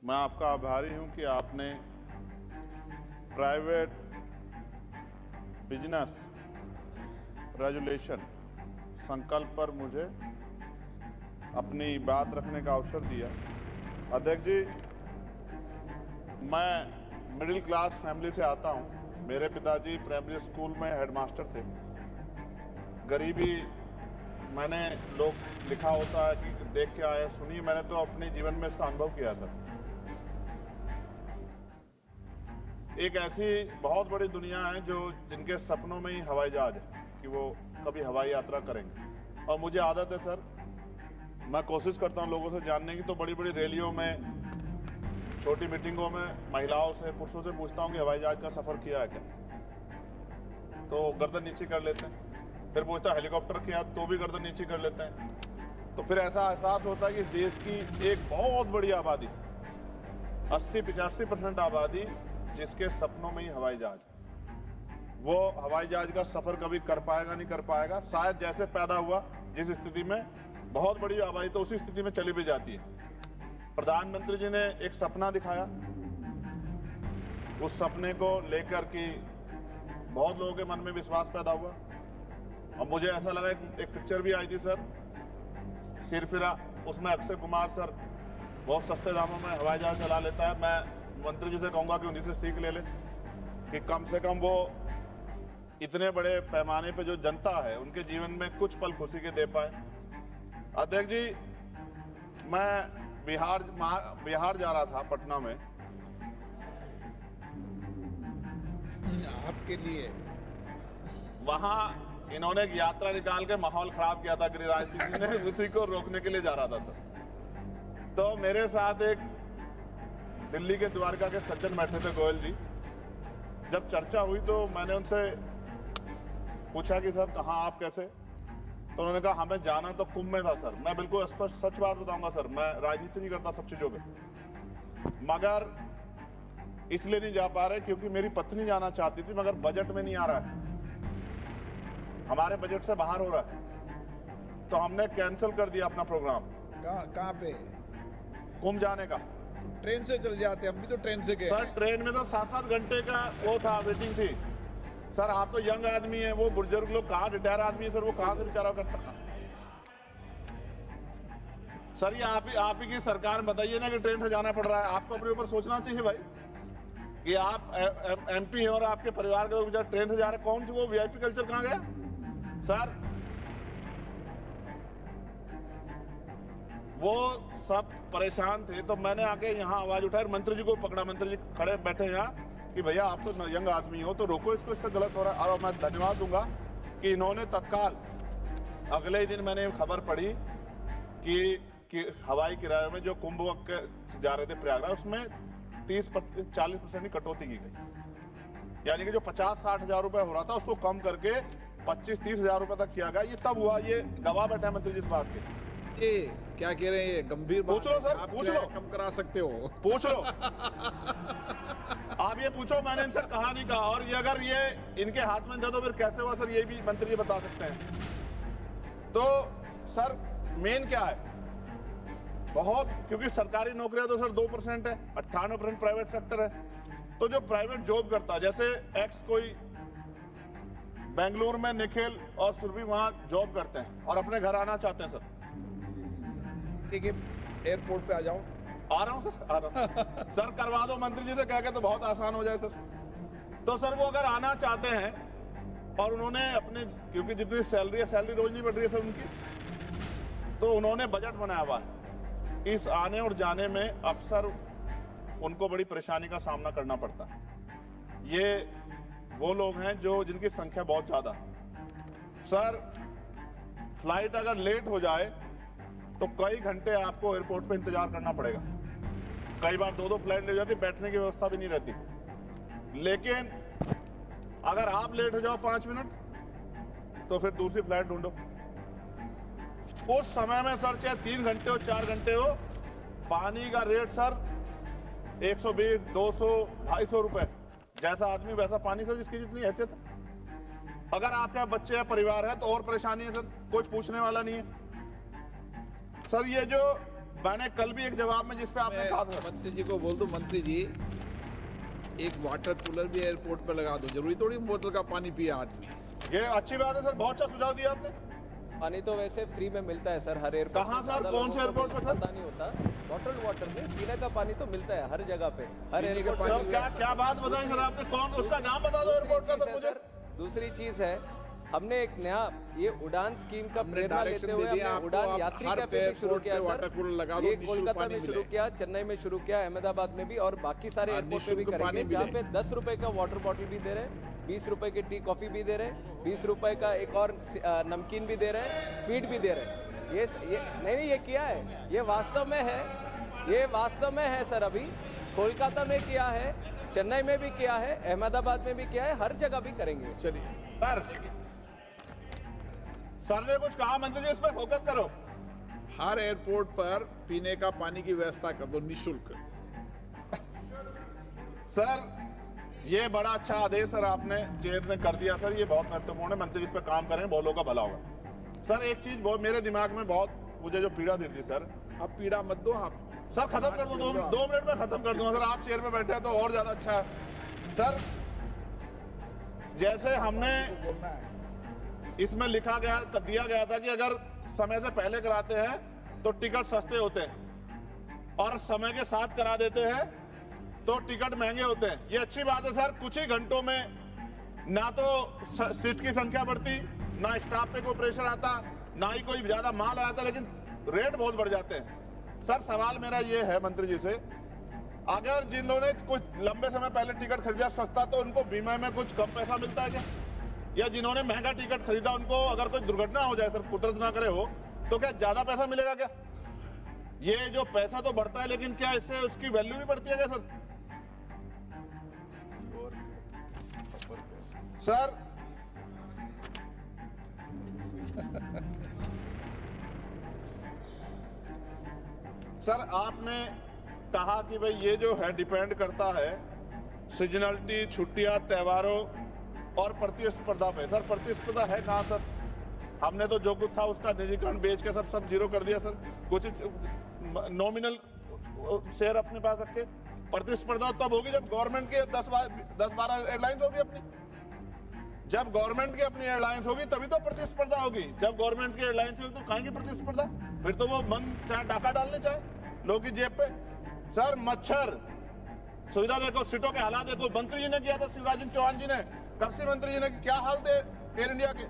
मैं आपका आभारी हूं कि आपने प्राइवेट बिजनेस रेजुलेशन संकल्प पर मुझे अपनी बात रखने का अवसर दिया। अध्यक्ष जी, मैं मिडिल क्लास फैमिली से आता हूं। मेरे पिताजी प्राइमरी स्कूल में हेडमास्टर थे। गरीबी मैंने लोग लिखा होता है कि देख के आए, सुनी, मैंने तो अपने जीवन में इसका अनुभव किया सर। एक ऐसी बहुत बड़ी दुनिया है जो जिनके सपनों में ही हवाई जहाज है कि वो कभी हवाई यात्रा करेंगे। और मुझे आदत है सर, मैं कोशिश करता हूं लोगों से जानने की, तो बड़ी बड़ी रैलियों में, छोटी मीटिंगों में महिलाओं से, पुरुषों से पूछता हूं कि हवाई जहाज का सफर किया है क्या, तो गर्दन नीचे कर लेते हैं। फिर पूछता हेलीकॉप्टर किया, तो भी गर्दन नीचे कर लेते हैं। तो फिर ऐसा एहसास होता है कि देश की एक बहुत बड़ी आबादी, 80-85% आबादी, जिसके सपनों में ही हवाई जहाज, वो हवाई जहाज का सफर कभी कर पाएगा नहीं कर पाएगा। शायद जैसे पैदा हुआ जिस स्थिति में, बहुत बड़ी आबादी तो उसी स्थिति में चली भी जाती है। प्रधानमंत्री जी ने एक सपना दिखाया, उस सपने को लेकर के बहुत लोगों के मन में विश्वास पैदा हुआ। और मुझे ऐसा लगा, एक पिक्चर भी आई थी सर, सिरफिरा, उसमें अक्षय कुमार सर बहुत सस्ते दामों में हवाई जहाज चला लेता है। मैं मंत्री जी से कहूंगा कि उन्हीं से सीख ले कि कम से कम वो इतने बड़े पैमाने पे जो जनता है उनके जीवन में कुछ पल खुशी के दे पाए। अध्यक्ष जी, मैं बिहार जा रहा था, पटना में। आपके लिए वहां इन्होंने एक यात्रा निकाल के माहौल खराब किया था गिरिराज सिंह जी ने, उसी को रोकने के लिए जा रहा था सर। तो मेरे साथ एक दिल्ली के द्वारका के सज्जन बैठे थे, गोयल जी। जब चर्चा हुई तो मैंने उनसे पूछा कि सर कहाँ आप, कैसे? तो उन्होंने कहा हमें जाना तो कुंभ में था सर। मैं बिल्कुल स्पष्ट सच बात बताऊंगा सर, मैं राजनीति नहीं करता सब चीजों पे, मगर इसलिए नहीं जा पा रहे क्योंकि मेरी पत्नी जाना चाहती थी, मगर बजट में नहीं आ रहा है, हमारे बजट से बाहर हो रहा है। तो हमने कैंसिल कर दिया अपना प्रोग्राम। कहाँ पे? कुंभ जाने का। ट्रेन से चल जाते, हम भी तो ट्रेन से गए सर। ट्रेन में तो 7-7 घंटे का वो था, वेटिंग थी सर। आप तो यंग आदमी है, वो बुजुर्ग लोग कहाँ, रिटायर आदमी है सर, वो कहाँ से बेचारा करता है सर। ये आप ही की सरकार में बताइए ना कि ट्रेन से जाना पड़ रहा है। आपको अपने ऊपर सोचना चाहिए भाई कि आप एमपी हैं और आपके परिवार के लोग बेचारे ट्रेन से जा रहे हैं। कौन सी वो वीआईपी कल्चर कहाँ गया सर? वो सब परेशान थे, तो मैंने आके यहाँ आवाज उठाई, मंत्री जी को पकड़ा। मंत्री जी खड़े बैठे यहाँ कि भैया आप तो यंग आदमी हो, तो रोको इसको, इससे गलत हो रहा है। और मैं धन्यवाद दूंगा कि इन्होंने तत्काल अगले ही दिन मैंने खबर पढ़ी कि हवाई किराए में जो कुंभ जा रहे थे प्रयागराज, उसमें 30-40% की कटौती की गई। यानी कि जो 50-60 हजार रुपए हो रहा था उसको कम करके 25-30 हजार रुपए तक किया गया। ये तब हुआ, ये गवाह बैठा है मंत्री जी इस बात के। ये क्या कह रहे हैं? ये गंभीर बात पूछ लो सर, आप पूछ लो, कम करा सकते हो, पूछ लो आप ये पूछो, मैंने इनसे कहा नहीं कहा। और ये अगर ये इनके हाथ में दे दो फिर कैसे हुआ सर, ये भी मंत्री जी बता सकते हैं। तो सर मेन क्या है, बहुत, क्योंकि सरकारी नौकरियां तो सर 2% है, 98% प्राइवेट सेक्टर है। तो जो प्राइवेट जॉब करता है, जैसे एक्स कोई बेंगलुरु में निखिल और सुरभि वहां जॉब करते हैं और अपने घर आना चाहते हैं सर। एयरपोर्ट पे आ जाओ। आ रहा हूं सर, आ रहा हूं सर। करवा दो मंत्री जी से कह के, तो बहुत आसान हो जाए सर। तो सर वो अगर आना चाहते हैं और उन्होंने अपने, क्योंकि जितनी सैलरी है, सैलरी रोज नहीं बढ़ रही है सर उनकी, तो उन्होंने बजट बनाया हुआ है। इस आने और जाने में अक्सर उनको बड़ी परेशानी का सामना करना पड़ता है। ये वो लोग हैं जो जिनकी संख्या बहुत ज्यादा है सर। फ्लाइट अगर लेट हो जाए तो कई घंटे आपको एयरपोर्ट पे इंतजार करना पड़ेगा। कई बार 2-2 फ्लाइट ले जाती, बैठने की व्यवस्था भी नहीं रहती। लेकिन अगर आप लेट हो जाओ 5 मिनट तो फिर दूसरी फ्लाइट ढूंढो। उस समय में सर चाहे 3 घंटे हो, 4 घंटे हो, पानी का रेट सर 120, 200, 250 रुपए। जैसा आदमी वैसा पानी सर, जिसकी जितनी हैसियत है। अगर आपके यहाँ बच्चे हैं, परिवार है, तो और परेशानी है सर, कोई पूछने वाला नहीं है सर। ये जो मैंने कल भी एक जवाब में जिस पे आपने मैं कहा था मंत्री जी को बोल दूं, मंत्री जी एक वाटर कूलर भी एयरपोर्ट पे लगा दो, जरूरी थोड़ी बोतल का पानी पिए आदमी। ये अच्छी बात है सर, बहुत अच्छा सुझाव दिया आपने। पानी तो वैसे फ्री में मिलता है सर, हर एयरपोर्ट कहाँ में। सर? ज़्यादा कौन से लोगों को एयरपोर्ट पे सर? पता नहीं होता। बॉटल्ड वाटर में पीने का पानी तो मिलता है हर जगह पे, हर पीने का एयरपोर्ट पानी पे। क्या क्या बात बताई सर आपने, कौन उसका नाम बता दो एयरपोर्ट का तो मुझे। दूसरी चीज है, हमने एक नया ये उड़ान स्कीम का हमने प्रेरणा डायरेक्शन लेते हुए दे दिया हमने आपको, उड़ान आप यात्री हर कैफे भी शुरू एयरपोर्ट किया पे सर। वाटर कूलर लगा दो, ये निःशुल्क कोलकाता पानी में शुरू मिले। किया, चेन्नई में शुरू किया, अहमदाबाद में भी, और बाकी सारे हाँ, एयरपोर्ट पे भी निःशुल्क करेंगे, पानी जहाँ मिले। पे 10 रुपए का वाटर बॉटल भी दे रहे हैं, 20 रुपए की टी कॉफी भी दे रहे हैं, 20 रुपए का एक और नमकीन भी दे रहे हैं, स्वीट भी दे रहे हैं। ये नहीं ये किया है, ये वास्तव में है, ये वास्तव में है सर। अभी कोलकाता में किया है, चेन्नई में भी किया है, अहमदाबाद में भी किया है, हर जगह भी करेंगे। चलिए सर ने कुछ कहा मंत्री जी, इस पर फोकस करो। हर एयरपोर्ट पर पीने का पानी की व्यवस्था कर दो निःशुल्क। सर ये बड़ा अच्छा आदेश सर आपने चेयर ने कर दिया सर, ये बहुत महत्वपूर्ण है। मंत्री जी इस पर काम करें, बहुत लोगों का भला होगा। सर एक चीज बहुत मेरे दिमाग में बहुत मुझे जो पीड़ा देती सर, आप पीड़ा मत दो आप। सर खत्म कर दो, 2 मिनट में खत्म कर दूंगा सर। आप चेयर पे बैठे हैं तो और ज्यादा अच्छा है सर। जैसे हमने बोलना है इसमें लिखा गया दिया गया था कि अगर समय से पहले कराते हैं तो टिकट सस्ते होते हैं, और समय के साथ करा देते हैं तो टिकट महंगे होते हैं। ये अच्छी बात है सर, कुछ ही घंटों में ना तो सीट की संख्या बढ़ती, ना स्टाफ पे कोई प्रेशर आता, ना ही कोई ज्यादा माल आता, लेकिन रेट बहुत बढ़ जाते हैं। सर सवाल मेरा ये है मंत्री जी से, अगर जिन लोगों ने कुछ लंबे समय पहले टिकट खरीदा सस्ता, तो उनको बीमा में कुछ कम पैसा मिलता है क्या? या जिन्होंने महंगा टिकट खरीदा उनको अगर कोई दुर्घटना हो जाए सर, कुदरत ना करे हो, तो क्या ज्यादा पैसा मिलेगा क्या? ये जो पैसा तो बढ़ता है, लेकिन क्या इससे उसकी वैल्यू भी बढ़ती है क्या सर? सर सर आपने कहा कि भाई ये जो है डिपेंड करता है सीजनलिटी, छुट्टियां, त्योहारों और प्रतिस्पर्धा पे। सर प्रतिस्पर्धा है कहां सर? हमने तो जो कुछ था उसका निजीकरण बेच के सब जीरो कर दिया सर, कुछ नॉमिनल शेयर अपने पास रख के। प्रतिस्पर्धा तब होगी जब गवर्नमेंट के 10-12 एयरलाइंस होगी अपनी। जब गवर्नमेंट की अपनी एयरलाइंस होगी तभी तो प्रतिस्पर्धा होगी। जब गवर्नमेंट की एयरलाइंस होगी तो कहां की प्रतिस्पर्धा? फिर तो वो मन चाहे डाका डालने चाहे लोगों की जेब पे। सर मच्छर सुविधा देखो, सीटों के हालात देखो। मंत्री जी ने किया था, शिवराज सिंह चौहान जी ने, कृषि मंत्री जी ने, क्या हाल थे एयर इंडिया के,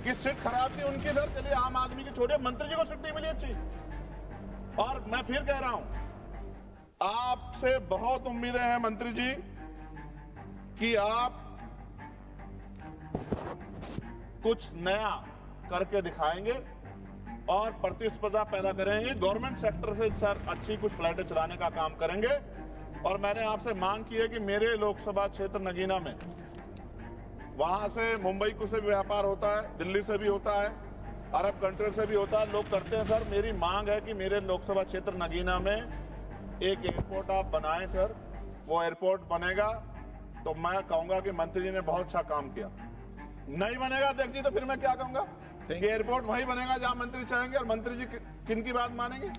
कि सीट खराब थी उनकी सर। चलिए आम आदमी की छोड़िए, मंत्री जी को सीट नहीं मिली अच्छी। और मैं फिर कह रहा हूं, आपसे बहुत उम्मीदें हैं मंत्री जी कि आप कुछ नया करके दिखाएंगे और प्रतिस्पर्धा पैदा करेंगे। गवर्नमेंट सेक्टर से सर अच्छी कुछ फ्लाइटें चलाने का काम करेंगे। और मैंने आपसे मांग की है कि मेरे लोकसभा क्षेत्र नगीना में, वहां से मुंबई को से भी व्यापार होता है, दिल्ली से भी होता है, अरब कंट्री से भी होता है, लोग करते हैं सर। मेरी मांग है कि मेरे लोकसभा क्षेत्र नगीना में एक एयरपोर्ट आप बनाएं सर। वो एयरपोर्ट बनेगा तो मैं कहूंगा कि मंत्री जी ने बहुत अच्छा काम किया। नहीं बनेगा अध्यक्ष जी तो फिर मैं क्या कहूंगा कि एयरपोर्ट वहीं बनेगा जहां मंत्री चाहेंगे। और मंत्री जी किन की बात मानेंगे?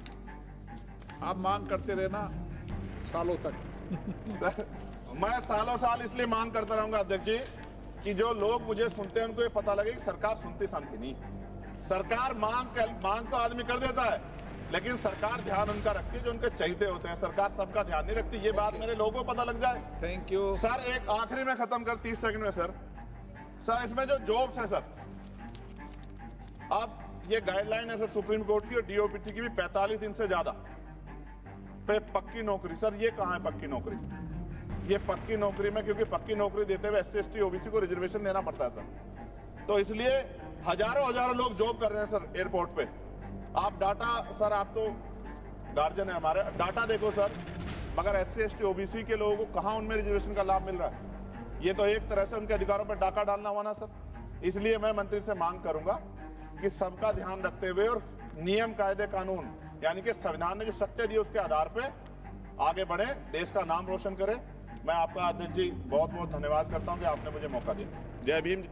आप मांग करते रहना सालों तक। मैं सालों साल इसलिए मांग करता रहूंगा अध्यक्ष जी कि जो लोग मुझे सुनते हैं उनको ये पता लगे कि सरकार सुनती शांति नहीं है। सरकार मांग तो आदमी कर देता है, लेकिन सरकार ध्यान उनका रखती है जो उनके चाहते होते हैं। सरकार सबका ध्यान नहीं रखती, ये बात मेरे लोगों को पता लग जाए। थैंक यू सर एक आखिरी में खत्म कर 30 सेकंड में सर इसमें जो जॉब्स है सर, अब ये गाइडलाइन है सर सुप्रीम कोर्ट की और डीओपीटी की भी, 45 दिन से ज्यादा पे पक्की नौकरी। सर ये कहां है पक्की नौकरी? ये पक्की नौकरी में, क्योंकि पक्की नौकरी देते हुए SC ST OBC को रिजर्वेशन देना पड़ता है सर, तो इसलिए हजारों लोग जॉब कर रहे हैं सर एयरपोर्ट पे। आप डाटा सर, आप तो गार्जियन है हमारे, डाटा देखो सर, मगर SC ST OBC के लोगों को कहां उनमें रिजर्वेशन का लाभ मिल रहा है? ये तो एक तरह से उनके अधिकारों पर डाका डालना हुआ ना सर। इसलिए मैं मंत्री से मांग करूंगा कि सबका ध्यान रखते हुए और नियम, कायदे, कानून, यानी कि संविधान ने जो सत्य दिए उसके आधार पे आगे बढ़े, देश का नाम रोशन करें। मैं आपका अध्यक्ष जी बहुत बहुत धन्यवाद करता हूं कि आपने मुझे मौका दिया। जय भीम।